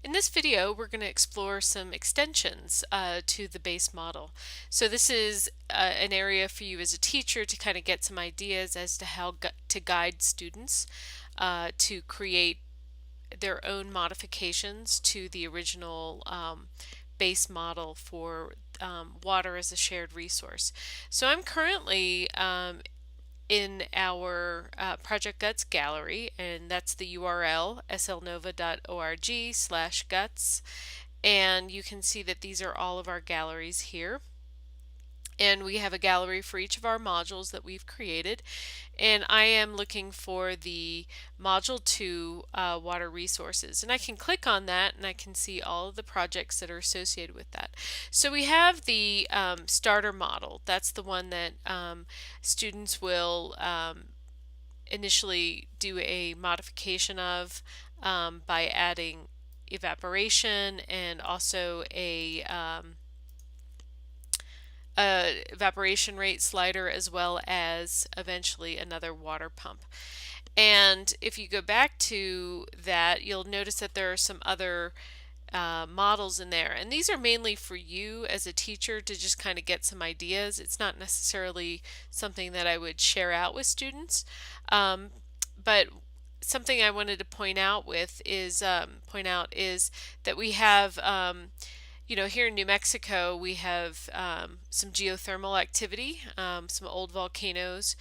In this video, we're going to explore some extensions to the base model. So this is an area for you as a teacher to kind of get some ideas as to how to guide students to create their own modifications to the original base model for water as a shared resource. So I'm currently in our Project Guts gallery, and that's the URL slnova.org/guts, and you can see that these are all of our galleries here. And we have a gallery for each of our modules that we've created, and I am looking for the Module 2 water resources, and I can click on that and I can see all of the projects that are associated with that. So we have the starter model. That's the one that students will initially do a modification of by adding evaporation and also a evaporation rate slider, as well as eventually another water pump. And if you go back to that, you'll notice that there are some other models in there, and these are mainly for you as a teacher to just kind of get some ideas. It's not necessarily something that I would share out with students, but something I wanted to point out is that we have here in New Mexico, we have some geothermal activity, some old volcanoes,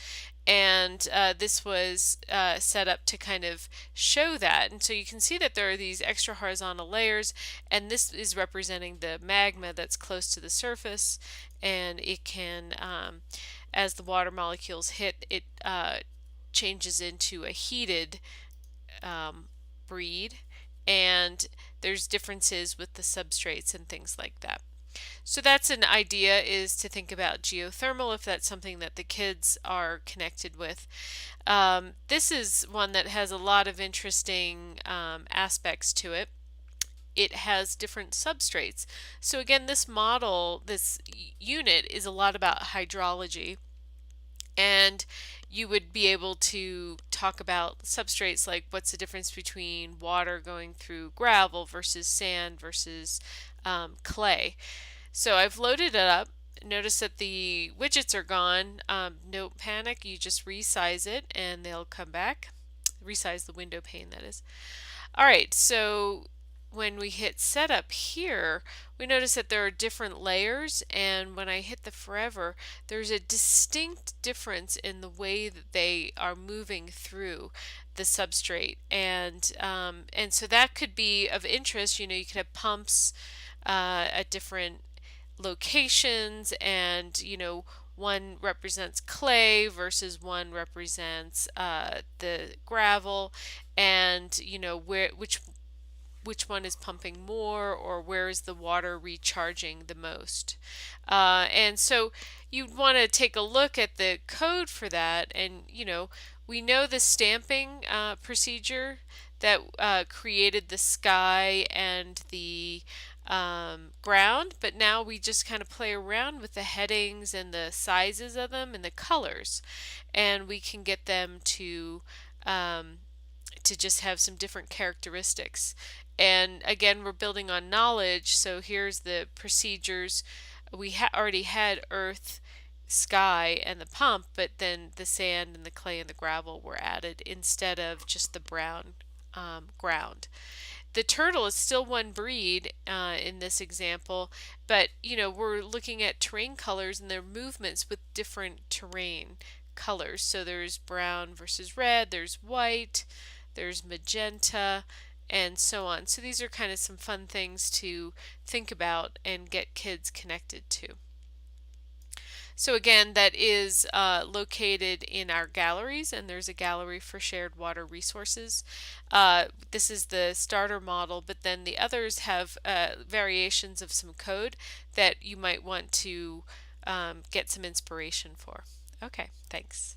and this was set up to kind of show that. And so you can see that there are these extra horizontal layers, and this is representing the magma that's close to the surface, and it can, as the water molecules hit, it changes into a heated breed, and there's differences with the substrates and things like that. So that's an idea, is to think about geothermal if that's something that the kids are connected with. This is one that has a lot of interesting aspects to it. It has different substrates. So again, this model, this unit, is a lot about hydrology, and you would be able to talk about substrates like what's the difference between water going through gravel versus sand versus clay. So I've loaded it up. Notice that the widgets are gone. Don't panic, you just resize it and they'll come back. Resize the window pane, that is. Alright, so when we hit setup here, we notice that there are different layers, and when I hit the forever, there's a distinct difference in the way that they are moving through the substrate, and so that could be of interest. You could have pumps at different locations, and one represents clay versus one represents the gravel, and which one is pumping more, or where is the water recharging the most. And so you'd want to take a look at the code for that, and we know the stamping procedure that created the sky and the ground, but now we just kind of play around with the headings and the sizes of them and the colors, and we can get them to just have some different characteristics. And again, we're building on knowledge, so here's the procedures. We already had earth, sky, and the pump, but then the sand and the clay and the gravel were added instead of just the brown ground. The turtle is still one breed in this example, but we're looking at terrain colors and their movements with different terrain colors. So there's brown versus red, there's white, there's magenta, and so on. So these are kind of some fun things to think about and get kids connected to. So again, that is located in our galleries, and there's a gallery for shared water resources. This is the starter model, but then the others have variations of some code that you might want to get some inspiration for. Okay, thanks.